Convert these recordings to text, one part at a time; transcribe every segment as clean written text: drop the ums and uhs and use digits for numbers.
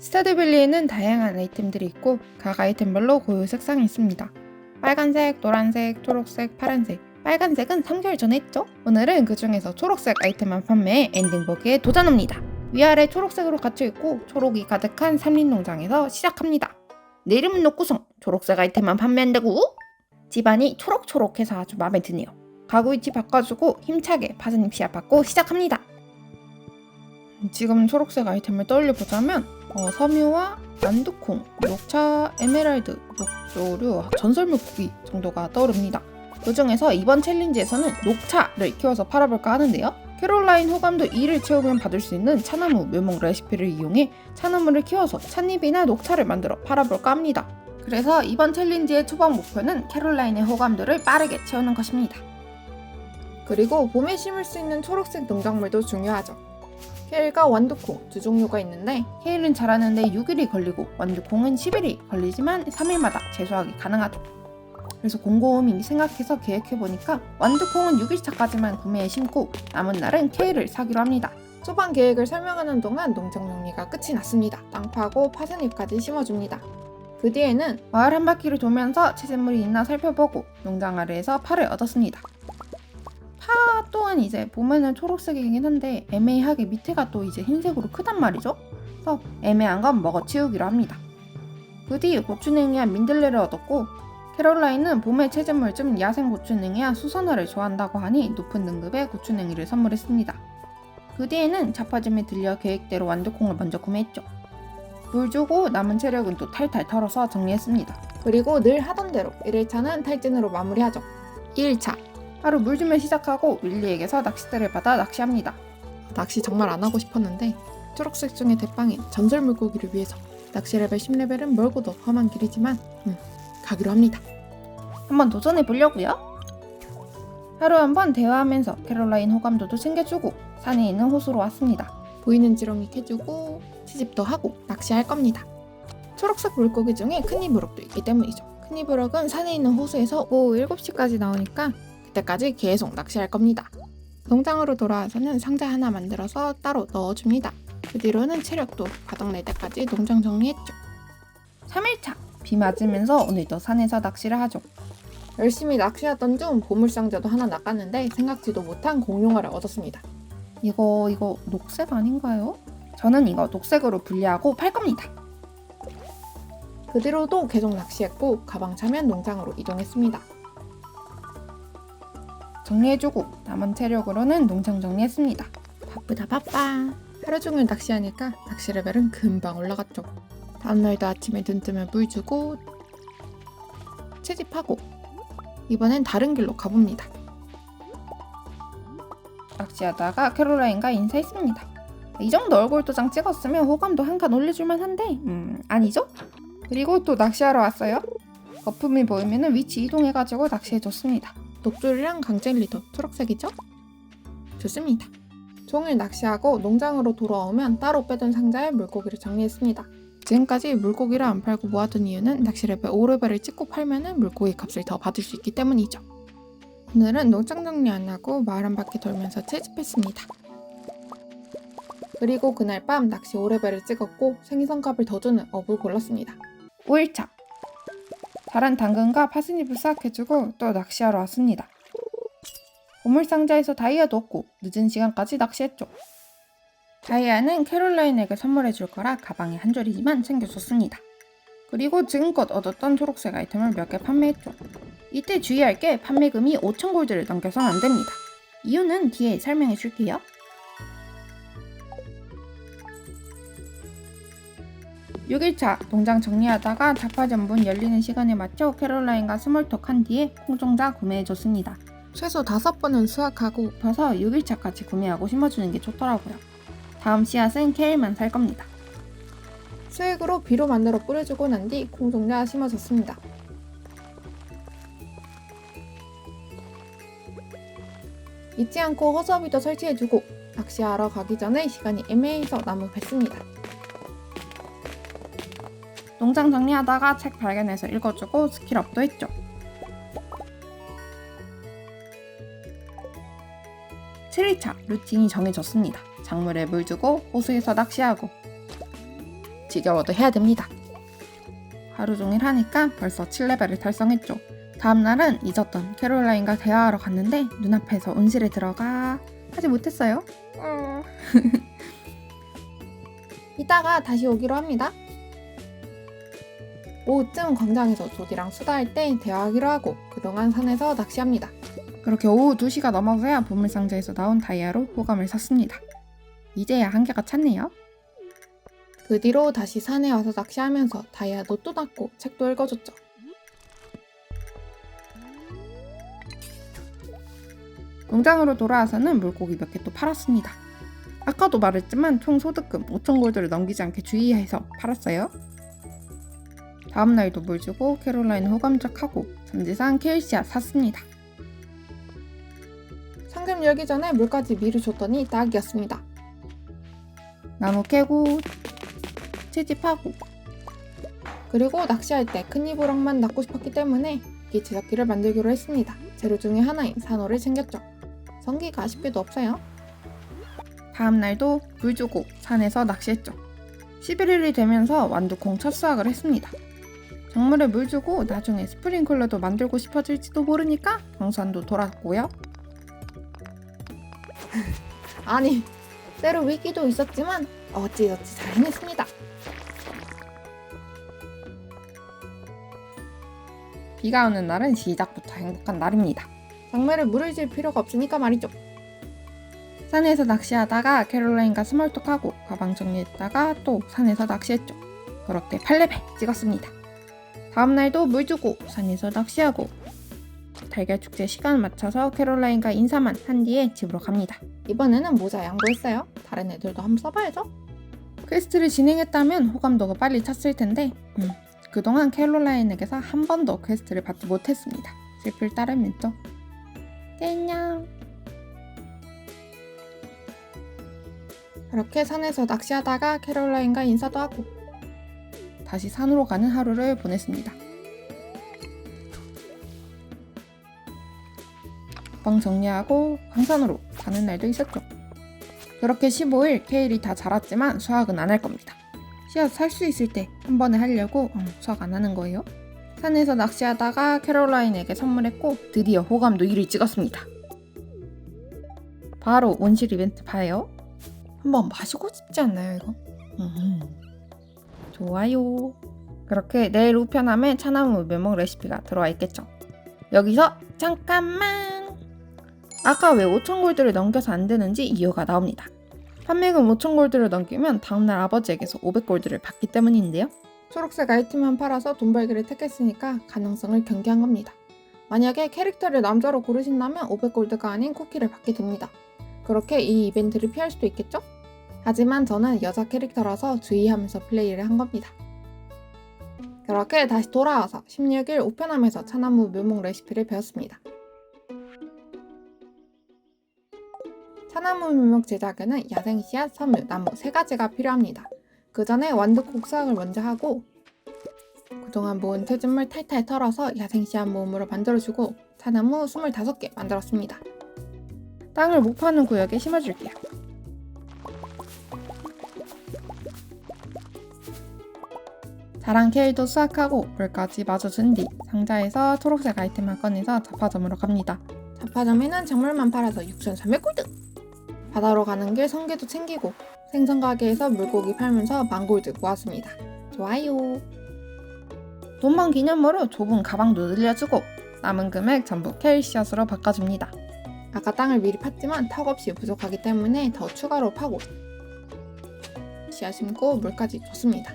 스타듀밸리에는 다양한 아이템들이 있고 각 아이템별로 고유 색상이 있습니다. 빨간색, 노란색, 초록색, 파란색. 빨간색은 3개월 전에 했죠? 오늘은 그 중에서 초록색 아이템만 판매해 엔딩버기에 도전합니다. 위아래 초록색으로 갇혀있고 초록이 가득한 삼림농장에서 시작합니다. 내 이름은 녹구성. 초록색 아이템만 판매한다고? 집안이 초록초록해서 아주 마음에 드네요. 가구 위치 바꿔주고 힘차게 파스님 씨앗 받고 시작합니다. 지금 초록색 아이템을 떠올려보자면 섬유와 완두콩, 녹차, 에메랄드, 녹조류, 전설물고기 정도가 떠오릅니다. 그 중에서 이번 챌린지에서는 녹차를 키워서 팔아볼까 하는데요. 캐롤라인 호감도 2를 채우면 받을 수 있는 차나무 묘목 레시피를 이용해 차나무를 키워서 찻잎이나 녹차를 만들어 팔아볼까 합니다. 그래서 이번 챌린지의 초반 목표는 캐롤라인의 호감도를 빠르게 채우는 것입니다. 그리고 봄에 심을 수 있는 초록색 농작물도 중요하죠. 케일과 완두콩 두 종류가 있는데 케일은 자라는데 6일이 걸리고 완두콩은 10일이 걸리지만 3일마다 재수하기 가능하죠. 그래서 곰곰이 생각해서 계획해보니까 완두콩은 6일차까지만 구매해 심고 남은 날은 케일을 사기로 합니다. 초반 계획을 설명하는 동안 농장 정리가 끝이 났습니다. 땅 파고 파스잎까지 심어줍니다. 그 뒤에는 마을 한 바퀴를 돌면서 채집물이 있나 살펴보고 농장 아래에서 파를 얻었습니다. 파 또한 이제 보면은 초록색이긴 한데 애매하게 밑에가 또 이제 흰색으로 크단 말이죠. 그래서 애매한 건 먹어치우기로 합니다. 그 뒤 고추냉이와 민들레를 얻었고 캐롤라인은 봄의 채집물 중 야생 고추냉이와 수선화를 좋아한다고 하니 높은 등급의 고추냉이를 선물했습니다. 그 뒤에는 자파점에 들려 계획대로 완두콩을 먼저 구매했죠. 물 주고 남은 체력은 또 탈탈 털어서 정리했습니다. 그리고 늘 하던 대로 1일차는 탈진으로 마무리하죠. 2일차 하루 물 주면 시작하고 윌리에게서 낚싯대를 받아 낚시합니다. 낚시 정말 안 하고 싶었는데 초록색 중에 대빵인 전설 물고기를 위해서 낚시 레벨 10레벨은 멀고도 험한 길이지만 가기로 합니다. 한번 도전해 보려고요. 하루 한번 대화하면서 캐롤라인 호감도도 챙겨주고 산에 있는 호수로 왔습니다. 보이는 지렁이 캐주고 채집도 하고 낚시할 겁니다. 초록색 물고기 중에 큰이브럭도 있기 때문이죠. 큰이브럭은 산에 있는 호수에서 오후 7시까지 나오니까 그때까지 계속 낚시할 겁니다. 농장으로 돌아와서는 상자 하나 만들어서 따로 넣어줍니다. 그 뒤로는 체력도 바닥날 때까지 농장 정리했죠. 3일차 비 맞으면서 오늘도 산에서 낚시를 하죠. 열심히 낚시하던 중 보물상자도 하나 낚았는데 생각지도 못한 공룡알을 얻었습니다. 이거 녹색 아닌가요? 저는 이거 녹색으로 분리하고 팔 겁니다. 그 뒤로도 계속 낚시했고 가방 차면 농장으로 이동했습니다. 정리해주고 남은 체력으로는 농장 정리했습니다. 바쁘다 바빠. 하루 종일 낚시하니까 낚시 레벨은 금방 올라갔죠. 다음날도 아침에 눈 뜨면 물 주고 채집하고 이번엔 다른 길로 가봅니다. 낚시하다가 캐롤라인과 인사했습니다. 이 정도 얼굴 도장 찍었으면 호감도 한 칸 올려줄만 한데 아니죠? 그리고 또 낚시하러 왔어요. 거품이 보이면 위치 이동해가지고 낚시해줬습니다. 녹조류랑 강젤리도 초록색이죠? 좋습니다. 종일 낚시하고 농장으로 돌아오면 따로 빼둔 상자에 물고기를 정리했습니다. 지금까지 물고기를 안 팔고 모아둔 이유는 낚시 레벨 5레벨을 찍고 팔면 물고기 값을 더 받을 수 있기 때문이죠. 오늘은 농장 정리 안 하고 마을 한 바퀴 돌면서 채집했습니다. 그리고 그날 밤 낚시 5레벨을 찍었고 생선값을 더 주는 어부를 골랐습니다. 5일차 자란 당근과 파스잎을 수확해주고 또 낚시하러 왔습니다. 보물상자에서 다이아도 얻고 늦은 시간까지 낚시했죠. 다이아는 캐롤라인에게 선물해줄 거라 가방에 한 줄이지만 챙겨줬습니다. 그리고 지금껏 얻었던 초록색 아이템을 몇 개 판매했죠. 이때 주의할 게 판매금이 5,000골드를 넘겨선 안 됩니다. 이유는 뒤에 설명해 줄게요. 6일차 농장 정리하다가 자파점 문 열리는 시간에 맞춰 캐롤라인과 스몰톡 한 뒤에 콩종자 구매해줬습니다. 최소 5번은 수확하고 봐서 6일차까지 구매하고 심어주는 게 좋더라고요. 다음 씨앗은 케일만 살 겁니다. 수액으로 비료 만들어 뿌려주고 난 뒤 콩종자 심어줬습니다. 잊지 않고 허수아비도 설치해주고 낚시하러 가기 전에 시간이 애매해서 나무 뱄습니다. 농장 정리하다가 책 발견해서 읽어주고 스킬업도 했죠. 7일차 루틴이 정해졌습니다. 작물에 물 주고 호수에서 낚시하고 지겨워도 해야 됩니다. 하루 종일 하니까 벌써 7레벨을 달성했죠. 다음날은 잊었던 캐롤라인과 대화하러 갔는데 눈앞에서 온실에 들어가 하지 못했어요. 이따가 다시 오기로 합니다. 오후쯤 광장에서 조디랑 수다할 때 대화하기로 하고 그동안 산에서 낚시합니다. 그렇게 오후 2시가 넘어서야 보물상자에서 나온 다이아로 호감을 샀습니다. 이제야 한계가 찼네요. 그 뒤로 다시 산에 와서 낚시하면서 다이아도 또 낚고 책도 읽어줬죠. 농장으로 돌아와서는 물고기 몇 개 또 팔았습니다. 아까도 말했지만 총 소득금 5,000골드를 넘기지 않게 주의해서 팔았어요. 다음날도 물 주고 캐롤라인 호감작하고 전지산 케일씨앗 샀습니다. 상점 열기 전에 물까지 미리 줬더니 딱이었습니다. 나무 캐고 채집하고 그리고 낚시할 때 큰 이브럭만 낚고 싶었기 때문에 이 제작기를 만들기로 했습니다. 재료 중에 하나인 산호를 챙겼죠. 성기가 아쉽게도 없어요. 다음날도 물 주고 산에서 낚시했죠. 11일이 되면서 완두콩 첫 수확을 했습니다. 작물에 물 주고 나중에 스프링클러도 만들고 싶어질지도 모르니까 광산도 돌았고요. 아니, 때로 위기도 있었지만 어찌저찌 잘 해냈습니다. 비가 오는 날은 시작부터 행복한 날입니다. 작물에 물을 줄 필요가 없으니까 말이죠. 산에서 낚시하다가 캐롤라인과 스몰톡하고 가방 정리했다가 또 산에서 낚시했죠. 그렇게 8레벨 찍었습니다. 다음날도 물 주고 산에서 낚시하고 달걀축제 시간 맞춰서 캐롤라인과 인사만 한 뒤에 집으로 갑니다. 이번에는 모자 양보했어요. 다른 애들도 한번 써봐야죠. 퀘스트를 진행했다면 호감도가 빨리 찼을 텐데 그동안 캐롤라인에게서 한 번도 퀘스트를 받지 못했습니다. 슬플 따름이죠. 땡냥. 그렇게 산에서 낚시하다가 캐롤라인과 인사도 하고 다시 산으로 가는 하루를 보냈습니다. 가방 정리하고 광산으로 가는 날도 있었죠. 그렇게 15일 케일이 다 자랐지만 수확은 안 할 겁니다. 씨앗 살 수 있을 때 한 번에 하려고 수확 안 하는 거예요. 산에서 낚시하다가 캐롤라인에게 선물했고 드디어 호감도 1위 찍었습니다. 바로 온실 이벤트 봐요. 한번 마시고 싶지 않나요 이거? 좋아요. 그렇게 내일 우편함에 차나무 묘목 레시피가 들어와 있겠죠. 여기서 잠깐만! 아까 왜 5,000골드를 넘겨서 안 되는지 이유가 나옵니다. 판매금 5,000골드를 넘기면 다음날 아버지에게서 500골드를 받기 때문인데요. 초록색 아이템만 팔아서 돈 벌기를 택했으니까 가능성을 경계한 겁니다. 만약에 캐릭터를 남자로 고르신다면 500골드가 아닌 쿠키를 받게 됩니다. 그렇게 이 이벤트를 피할 수도 있겠죠? 하지만 저는 여자 캐릭터라서 주의하면서 플레이를 한 겁니다. 그렇게 다시 돌아와서 16일 우편함에서 차나무 묘목 레시피를 배웠습니다. 차나무 묘목 제작에는 야생씨앗, 섬유, 나무 3가지가 필요합니다. 그 전에 완두콩 수확을 먼저 하고 그동안 모은 퇴진물 탈탈 털어서 야생씨앗 모음으로 만들어주고 차나무 25개 만들었습니다. 땅을 못 파는 구역에 심어줄게요. 자란 케일도 수확하고 물까지 마저준 뒤 상자에서 초록색 아이템을 꺼내서 잡화점으로 갑니다. 잡화점에는 작물만 팔아서 6,300골드! 바다로 가는 길 성게도 챙기고 생선 가게에서 물고기 팔면서 10,000골드 모았습니다. 좋아요! 돈번 기념으로 좁은 가방도 늘려주고 남은 금액 전부 케일씨앗으로 바꿔줍니다. 아까 땅을 미리 팠지만 턱없이 부족하기 때문에 더 추가로 파고 씨앗 심고 물까지 줬습니다.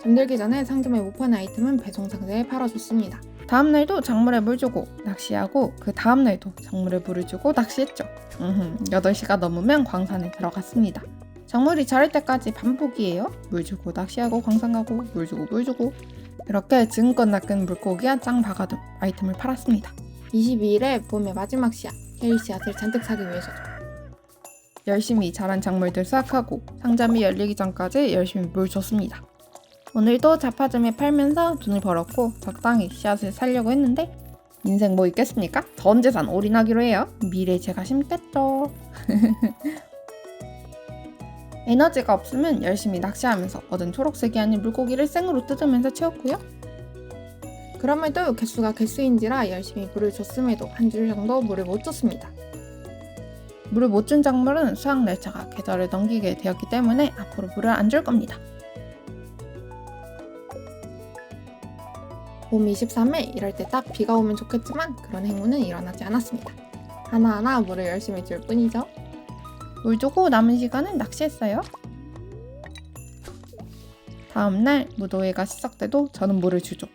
잠들기 전에 상점에 못 파는 아이템은 배송 상자에 팔아줬습니다. 다음날도 작물에 물 주고 낚시하고 그 다음날도 작물에 물을 주고 낚시했죠. 8시가 넘으면 광산에 들어갔습니다. 작물이 자랄 때까지 반복이에요. 물 주고 낚시하고 광산 가고 물 주고 물 주고 이렇게 지금껏 낚은 물고기와 짱 박아둔 아이템을 팔았습니다. 22일에 봄의 마지막 씨앗, 케일씨앗을 잔뜩 사기 위해서죠. 열심히 자란 작물들 수확하고 상점이 열리기 전까지 열심히 물 줬습니다. 오늘도 잡화점에 팔면서 돈을 벌었고 적당히 씨앗을 살려고 했는데 인생 뭐 있겠습니까? 전 재산 올인하기로 해요. 미래 제가 심겠죠. 에너지가 없으면 열심히 낚시하면서 얻은 초록색이 아닌 물고기를 생으로 뜯으면서 채웠고요. 그럼에도 개수가 개수인지라 열심히 물을 줬음에도 한 줄 정도 물을 못 줬습니다. 물을 못 준 작물은 수확 날짜가 계절을 넘기게 되었기 때문에 앞으로 물을 안 줄 겁니다. 봄 23일 이럴 때 딱 비가 오면 좋겠지만 그런 행운은 일어나지 않았습니다. 하나하나 물을 열심히 줄 뿐이죠. 물 주고 남은 시간은 낚시했어요. 다음날 무도회가 시작돼도 저는 물을 주죠.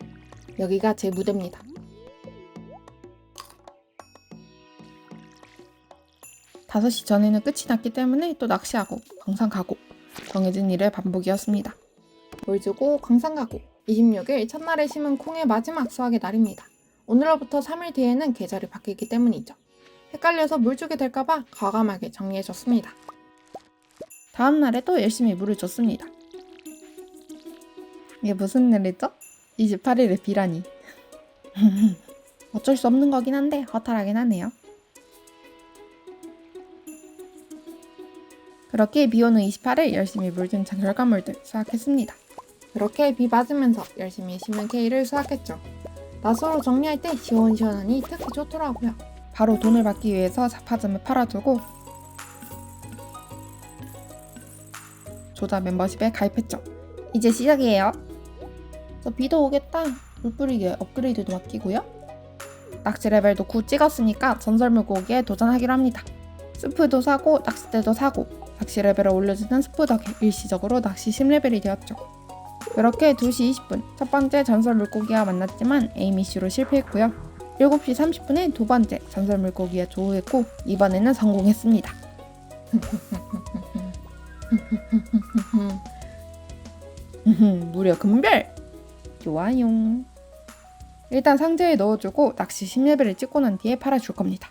여기가 제 무대입니다. 다섯 시 전에는 끝이 났기 때문에 또 낚시하고 광산 가고 정해진 일의 반복이었습니다. 물 주고 광산 가고 26일 첫날에 심은 콩의 마지막 수확의 날입니다. 오늘로부터 3일 뒤에는 계절이 바뀌기 때문이죠. 헷갈려서 물 주게 될까봐 과감하게 정리해줬습니다. 다음 날에 또 열심히 물을 줬습니다. 이게 무슨 일이죠? 28일에 비라니. 어쩔 수 없는 거긴 한데 허탈하긴 하네요. 그렇게 비 오는 28일 열심히 물 준 결과물들 수확했습니다. 그렇게 비 맞으면서 열심히 심은 케일을 수확했죠. 낫으로 정리할 때 시원시원하니 특히 좋더라고요. 바로 돈을 받기 위해서 자파점에 팔아두고 조자 멤버십에 가입했죠. 이제 시작이에요. 비도 오겠다. 물 뿌리기 업그레이드도 맡기고요. 낚시 레벨도 9 찍었으니까 전설 물고기에 도전하기로 합니다. 스프도 사고 낚싯대도 사고 낚시 레벨을 올려주는 스프 덕에 일시적으로 낚시 10레벨이 되었죠. 그렇게 2시 20분 첫 번째 전설 물고기와 만났지만 에이미쉬로 실패했고요. 7시 30분에 두 번째 전설 물고기와 조우했고 이번에는 성공했습니다. 무려 금별! 좋아요. 일단 상자에 넣어주고 낚시 10레벨을 찍고 난 뒤에 팔아줄 겁니다.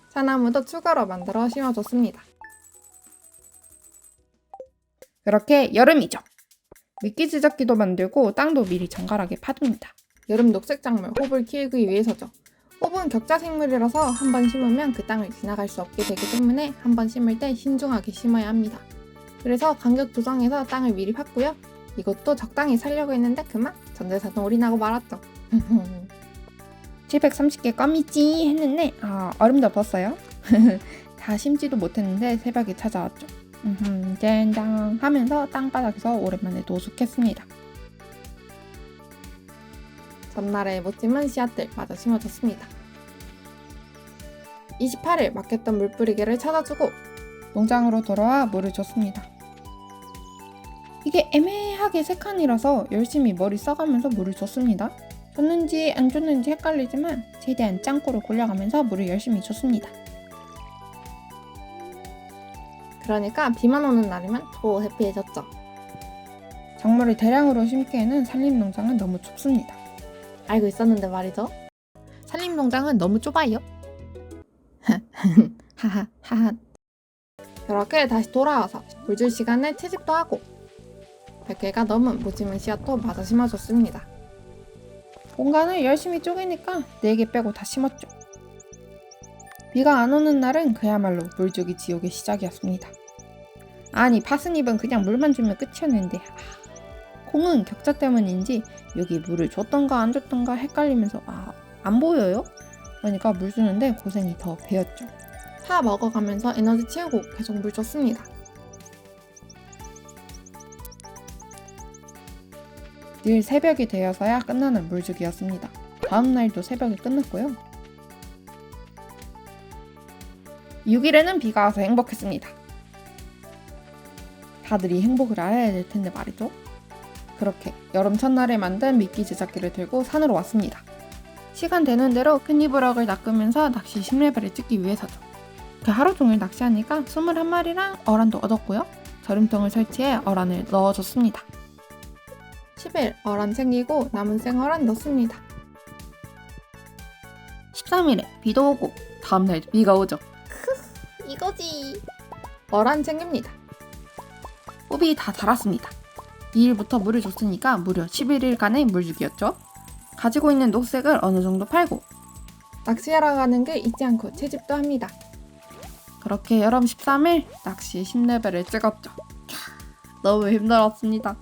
사나무도 추가로 만들어 심어줬습니다. 그렇게 여름이죠. 미끼 지잡기도 만들고 땅도 미리 정갈하게 파둡니다. 여름 녹색 작물 홉을 키우기 위해서죠. 홉은 격자 생물이라서 한 번 심으면 그 땅을 지나갈 수 없게 되기 때문에 한 번 심을 때 신중하게 심어야 합니다. 그래서 간격 조정해서 땅을 미리 팠고요. 이것도 적당히 살려고 했는데 그만 전재산은 올인하고 말았죠. 730개 껌이지 했는데 얼음도 없었어요. 다 심지도 못했는데 새벽에 찾아왔죠. 젠장 하면서 땅바닥에서 오랜만에 노숙했습니다. 전날에 못 심은 씨앗들 마저 심어줬습니다. 28일 맡겼던 물 뿌리개를 찾아주고 농장으로 돌아와 물을 줬습니다. 이게 애매하게 세 칸이라서 열심히 머리 써가면서 물을 줬습니다. 줬는지 안 줬는지 헷갈리지만 최대한 짱구를 골라가면서 물을 열심히 줬습니다. 그러니까 비만 오는 날이면 더 해피해졌죠. 작물을 대량으로 심기에는 산림농장은 너무 좁습니다. 알고 있었는데 말이죠. 산림농장은 너무 좁아요. 하하하하. 그렇게 다시 돌아와서 물 줄 시간에 채집도 하고 100개가 넘은 무심은 씨앗도 마저 심어줬습니다. 공간을 열심히 쪼개니까 4개 빼고 다 심었죠. 비가 안 오는 날은 그야말로 물주기 지옥의 시작이었습니다. 아니 파스잎은 그냥 물만 주면 끝이었는데 콩은 격자 때문인지 여기 물을 줬던가 안 줬던가 헷갈리면서 안 보여요? 그러니까 물 주는데 고생이 더 배었죠. 파 먹어가면서 에너지 채우고 계속 물 줬습니다. 늘 새벽이 되어서야 끝나는 물주기였습니다. 다음 날도 새벽에 끝났고요. 6일에는 비가 와서 행복했습니다. 다들 이 행복을 알아야 될 텐데 말이죠. 그렇게 여름 첫날에 만든 미끼 제작기를 들고 산으로 왔습니다. 시간 되는 대로 캔디브럭을 낚으면서 낚시 10레벨을 찍기 위해서죠. 이렇게 하루 종일 낚시하니까 21마리랑 어란도 얻었고요. 절임통을 설치해 어란을 넣어줬습니다. 10일 어란 챙기고 남은 생어란 넣습니다. 13일에 비도 오고 다음날 비가 오죠. 이거지. 어란 챙깁니다. 호비 다 자랐습니다. 2일부터 물을 줬으니까 무려 11일간의 물주기였죠. 가지고 있는 녹색을 어느 정도 팔고 낚시하러 가는 길 잊지 않고 채집도 합니다. 그렇게 여름 13일 낚시 10레벨을 찍었죠. 너무 힘들었습니다.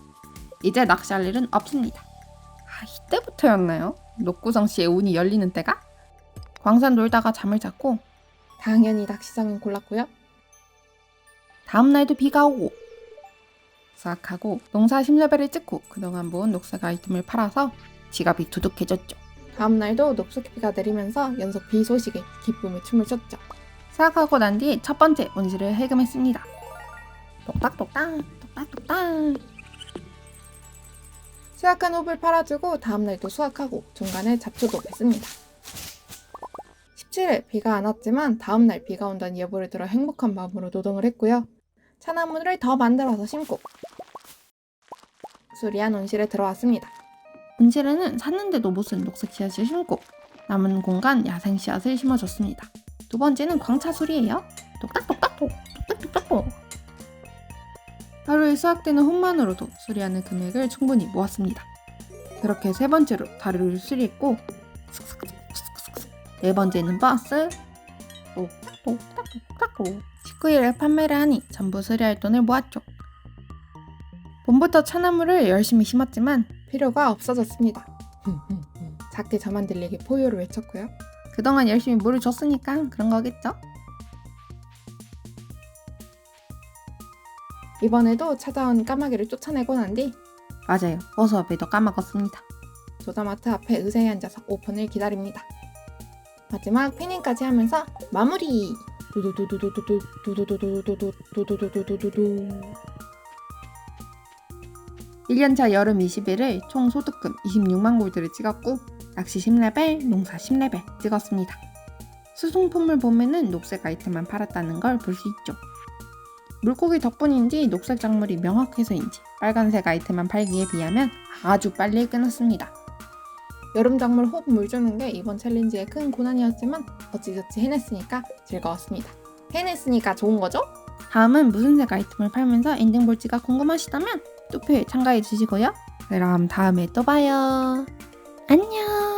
이제 낚시할 일은 없습니다. 이때부터였나요? 녹구성 씨의 운이 열리는 때가? 광산 놀다가 잠을 잤고 당연히 낚시장은 골랐고요. 다음날도 비가 오고 수확하고 농사 10레벨을 찍고 그동안 모은 녹색 아이템을 팔아서 지갑이 두둑해졌죠. 다음날도 녹색비가 내리면서 연속 비 소식에 기쁨의 춤을 췄죠. 수확하고 난 뒤 첫 번째 온실을 해금했습니다. 똑딱똑딱 똑딱똑딱. 수확한 홉을 팔아주고 다음날도 수확하고 중간에 잡초도 했습니다. 17일 비가 안 왔지만 다음날 비가 온다는 예보를 들어 행복한 마음으로 노동을 했고요. 차나무를 더 만들어서 심고 수리한 온실에 들어왔습니다. 온실에는 샀는데도 못 쓴 녹색 씨앗을 심고 남은 공간 야생 씨앗을 심어줬습니다. 두 번째는 광차 수리예요. 똑딱똑딱똑 똑딱똑딱똑. 하루에 수확되는 홈만으로도 수리하는 금액을 충분히 모았습니다. 그렇게 세 번째로 다루를 수리했고 네 번째는 버스 똑딱똑딱똑 19일에 판매를 하니 전부 수리할 돈을 모았죠. 봄부터 차나무를 열심히 심었지만 필요가 없어졌습니다. 작게 저만 들리게 포효를 외쳤고요. 그동안 열심히 물을 줬으니까 그런 거겠죠? 이번에도 찾아온 까마귀를 쫓아내고 난 뒤 맞아요. 버스업에도 까먹었습니다. 조다마트 앞에 의자에 앉아서 오픈을 기다립니다. 마지막 피닝까지 하면서 마무리! 두두두두두두두 두두두두두두두두두두두두 1년차 여름 20일을 총 소득금 26만 골드를 찍었고 낚시 10레벨, 농사 10레벨 찍었습니다. 수송품을 보면은 녹색 아이템만 팔았다는 걸 볼 수 있죠. 물고기 덕분인지 녹색 작물이 명확해서인지 빨간색 아이템만 팔기에 비하면 아주 빨리 끝났습니다. 여름 작물 홉 물 주는 게 이번 챌린지의 큰 고난이었지만 어찌저찌 해냈으니까 즐거웠습니다. 해냈으니까 좋은 거죠? 다음은 무슨 색 아이템을 팔면서 엔딩 볼지가 궁금하시다면 투표에 참가해 주시고요. 그럼 다음에 또 봐요. 안녕.